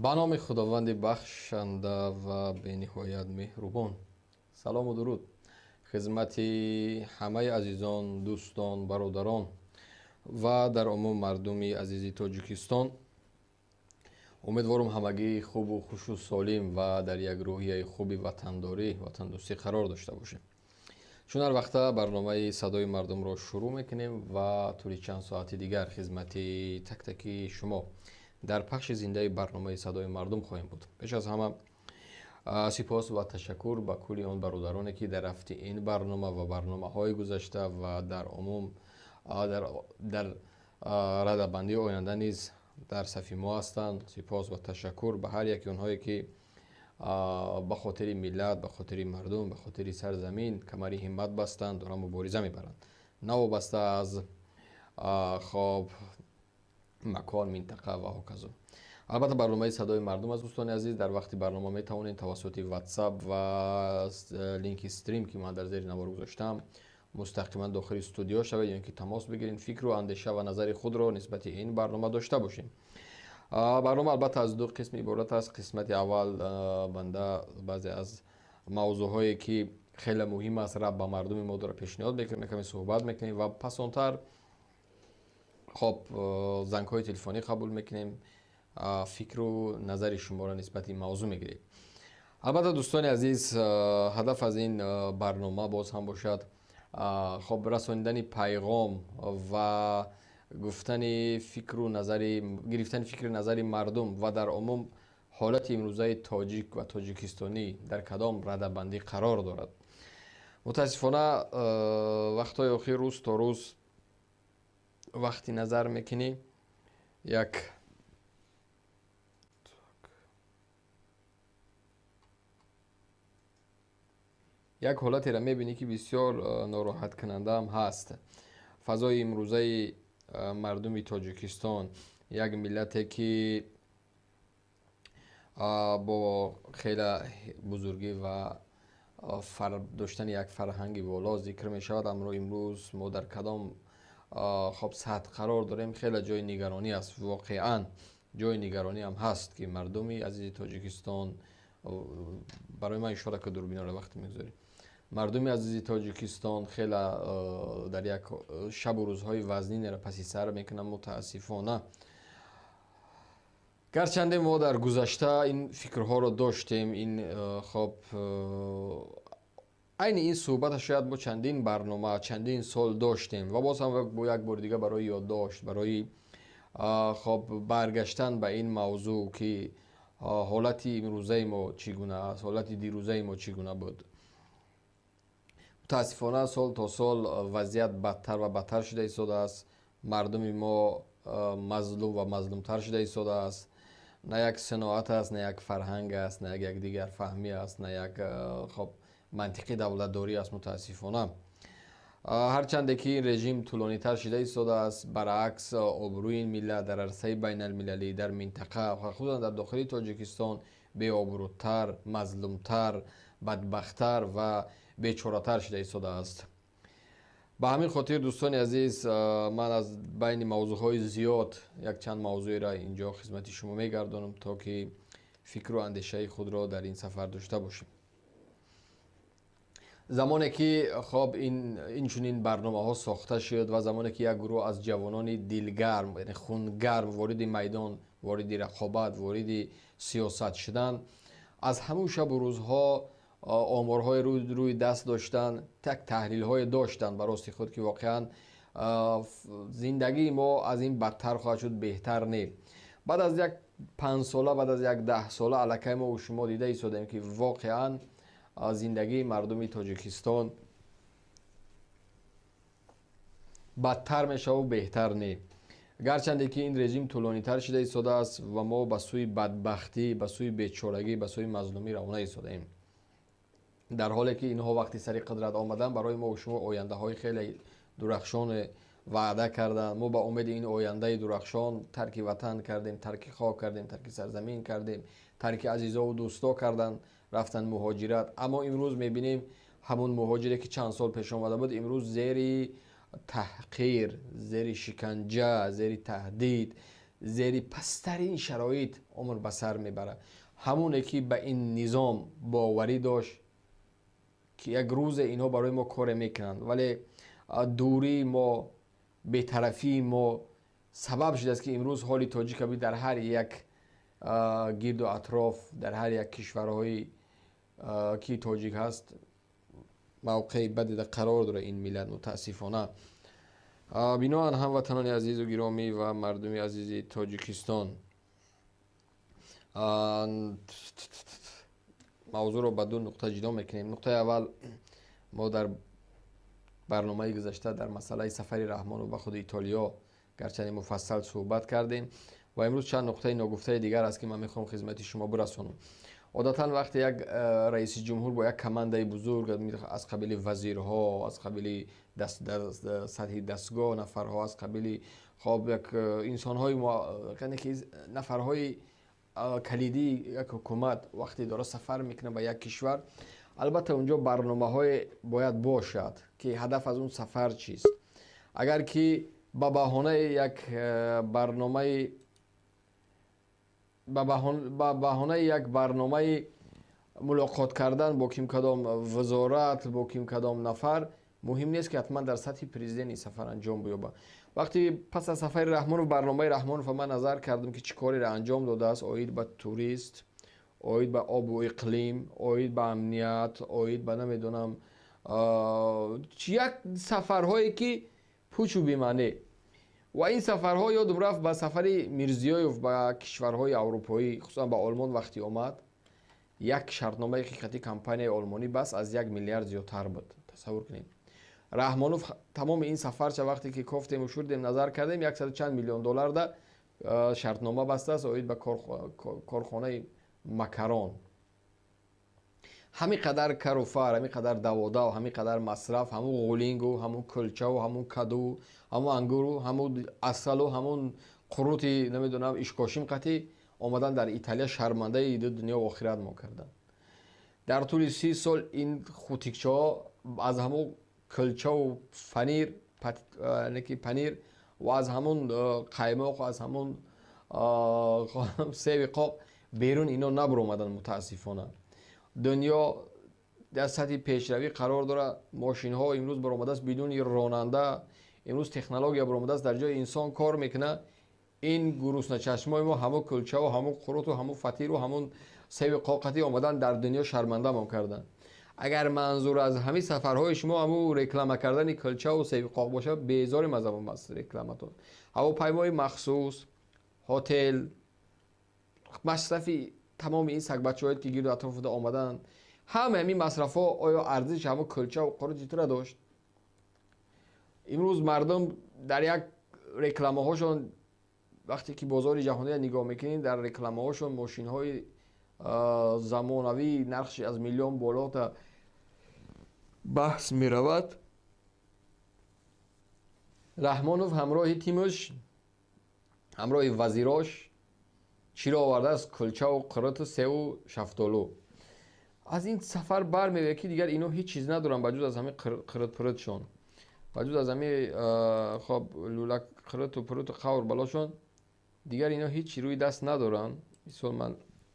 با نام خداوند بخشنده و به نهایت مهربان. سلام و درود خدمت همه عزیزان، دوستان، برادران و در عموم مردم عزیز تاجیکستان. امیدوارم همگی خوب و خوش و سالم و در یک روحیه خوبی وطنداری وطن دوستی قرار داشته باشیم. چون هر وقت برنامه صدای مردم را شروع میکنیم و طوری چند ساعت دیگر خدمت تک تکی شما در پخش زنده برنامه صدای مردم خواهیم بود. پیش از همه سپاس و تشکر به کلی آن برادرانی که در رفت این برنامه و برنامه های گذشته و در عموم در ردبندی آینده نیز در صف ما هستند. سپاس و تشکر به هر یک اونهایی که به خاطر ملت، به خاطر مردم، به خاطر سرزمین کمری همت بستند، دارن مبارزه میبرند، نه وابسته از خواب مکان، منطقه و هکذا. البته برنامه صدای مردم از دوستان عزیز در وقتی برنامه می توانید توسط واتساپ و لینک استریم که من در زیر نوار گذاشتم مستقیما داخل استودیو شوید، یعنی که تماس بگیرید، فکر و اندیشه و نظر خود را نسبت این برنامه داشته باشیم. برنامه البته از دو قسم عبارت است. قسمت اول بنده بعضی از موضوعهایی که خیلی مهم است را به مردم ما را پیشنهاد میکنیم، کمی صحبت میکنیم و پسانتر خب زنگ های تلفنی قبول میکنیم، فکر و نظر شما را نسبت این موضوع میگیریم. البته دوستان عزیز، هدف از این برنامه باز هم باشد خب رساندن پیغام و گفتن فکر و نظر، گرفتن فکر نظر مردم و در عموم حالت امروزه تاجیک و تاجیکستانی در کدام ردبندی قرار دارد. متاسفانه وقتای اخیر روز تا روز وقتی نظر میکنی یک حالتی را میبینی که بسیار ناراحت کننده هم هست. فضای امروزه مردم تاجیکستان، یک ملتی که با خیلی بزرگی و داشتن یک فرهنگ والا ذکر می شود، اما امروز ما در کدام خب سطح قرار داریم خیلی جای نگرانی است. واقعا جای نگرانی هم هست که مردمی عزیز تاجیکستان، برای من اشاره که دوربینا را وقتی میگذاریم، مردم عزیز تاجیکستان خیلی در یک شب و روزهای وزنی را پسی سر میکنن. متاسفانه گرچنده ما در گذشته این فکرها را داشتیم، این خب عین این صحبت شاید با چندین برنامه چندین سال داشتیم و باز هم با یک بار دیگه برای یادداشت، برای خب برگشتن به این موضوع که حالت امروزه ما چگونه است، حالت دیروزه ما چگونه بود. متاسفانه سال تا سال وضعیت بدتر و بدتر شده ایستاده است. مردم ما مظلوم و مظلومتر شده ایستاده است. نه یک صناعت است، نه یک فرهنگ است، نه یک دیگر فهمی است، نه یک خب منطقی دولتداری است. متاسفانه هرچند که این رژیم طولانی تر شده ایستاده است، برعکس آبروی این ملت در عرصه بین المللی در منطقه و خصوصا در داخل تاجیکستان بی آبروتر، مظلومتر، بدبختتر و بیچاره‌تر شده ایستاده است. به همین خاطر دوستان عزیز، من از بین موضوعهای زیاد یک چند موضوعی را اینجا خدمت شما میگردانم تا که فکر و اندیشه خود را در این سفر داشته باشیم. زمانی که خب این چنین برنامه ها ساخته شد و زمانی که یک گروه از جوانان دلگرم، یعنی خونگرم وارد میدان، وارد رقابت، وارد سیاست شدن، از همون شب و روزها آمارهای روی دست داشتن، تک تحلیل های داشتن برای خود که واقعا زندگی ما از این بدتر خواهد شد، بهتر نه. بعد از یک 5 ساله، بعد از یک 10 ساله الکی ما و شما دیده ایستادیم که واقعا زندگی مردم تاجیکستان بدتر میشه و بهتر نه. گرچنده که این رژیم طولانی تر شده ایستاده است و ما به سوی بدبختی، به سوی بیچارگی، به سوی مظلومی روانه ایستاده ایم. در حالی که اینها وقتی سر قدرت آمدن برای ما و شما آینده های خیلی درخشان وعده کردن. ما با امید این آینده درخشان ترک وطن کردیم، ترک خاک کردیم، ترک سرزمین کردیم، ترک عزیزا و دوستا کردن، رفتن مهاجرت. اما امروز میبینیم همون مهاجری که چند سال پیش آمده بود امروز زیر تحقیر، زیر شکنجه، زیر تهدید، زیر پسترین شرایط عمر به سر میبره. همونه که به این نظام باوری داشت که یک روز اینها برای ما کار میکنند، ولی دوری ما، بی‌طرفی ما سبب شده است که امروز حال تاجیک در هر یک گرد و اطراف، در هر یک کشورهای که تاجیک هست موقع بدی در قرار داره این ملت. متاسفانه بنابراین هموطنان عزیز و گرامی و مردم عزیز تاجیکستان، موضوع رو به دو نقطه جدا میکنیم. نقطه اول، ما در برنامه گذشته در مسئله سفر رحمان و به خود ایتالیا گرچه مفصل صحبت کردیم و امروز چند نقطه ناگفته دیگر است که من میخوام خدمت شما برسونم. عادتا وقتی یک رئیس جمهور با یک کمانده بزرگ از قبیل وزیرها، از قبیل سطح دستگاه نفرها، از قبیل خب یک انسان‌های یعنی که نفرهای کلیدی یک حکومت وقتی داره سفر میکنه به یک کشور، البته اونجا برنامه‌های باید باشد که هدف از اون سفر چیست. اگر که به بهانه یک برنامه ملاقات کردن با کیم کدام وزارت، با کیم کدام نفر، مهم نیست که حتما در سطح پرزیدنت سفر انجام بیابه. وقتی پس از سفر رحمان و برنامه رحمان من نظر کردم که چه کاری را انجام داده است، اوید به توریست، اوید به آب و اقلیم، اوید به امنیت، اوید به نمیدونم یک سفرهایی که پوچ و بی‌معنی. و این سفرها یادم رفت به سفر میرزیایوف به کشورهای اروپایی، خصوصا به آلمان وقتی آمد، یک شرطنامه حقیقتی کمپانی آلمانی بس از 1 میلیارد زیادتر بود. تصور کنید. رحمانوف تمام این سفر چه وقتی که گفتیم و شدیم نظر کردیم 100 چند میلیون دلار ده شرطنامه بسته است اوید به کارخانه مکران. همین قدر کروفر، همین قدر دواده و همین قدر مصرف، همون غولینگ و همون کلچه و همون کدو، همون انگور و همون عسل و همون قروتی نمیدونم اشکاشیم قطعی آمدن در ایتالیا شرمنده ایده دنیا و آخرت ما کردن. در طول 30 سال این خوتیکچه ها از همون کلچه و پنیر و از همون قیماق و از همون سیب قاق بیرون اینا نبر اومدن. متاسفانه دنیا در سطح پیشروی قرار داره. ماشین ها امروز برآمده است بدون راننده، امروز تکنولوژی برآمده است در جای انسان کار میکنه. این گرسنه چشمای ما همون کلچه و همون قروت و همون فطیر و همون سیب قاقتی آمدن در دنیا شرمنده ما کردن. اگر منظور از همین سفرهای شما همون رکلام کردن کلچه و سیب قاق باشه، بیزار مذهب است رکلامتون. هواپیمای مخصوص، هتل، مصرفی تمام این سگ بچه‌هایی که گیر اطراف ده آمدن، همه همین مصرف ها آیا ارزش همون کلچه و قروت چطور داشت؟ امروز مردم در یک رکلامه هاشون وقتی که بازار جهانی نگاه میکنین، در رکلامه هاشون ماشین های زمانوی نرخش از میلیون بالا تا بحث می رود. رحمانوف همراه تیمش، همراه وزیراش چی را آورده است؟ کلچه و قروت و سیب و شفتالو. از این سفر برمیاد که دیگر اینا هیچ چیز ندارن بجز از همه قروت پروتشون، بجز از همه خب لولک قروت و پروت و قور بلاشون، دیگر اینا هیچ روی دست ندارن. مثلا من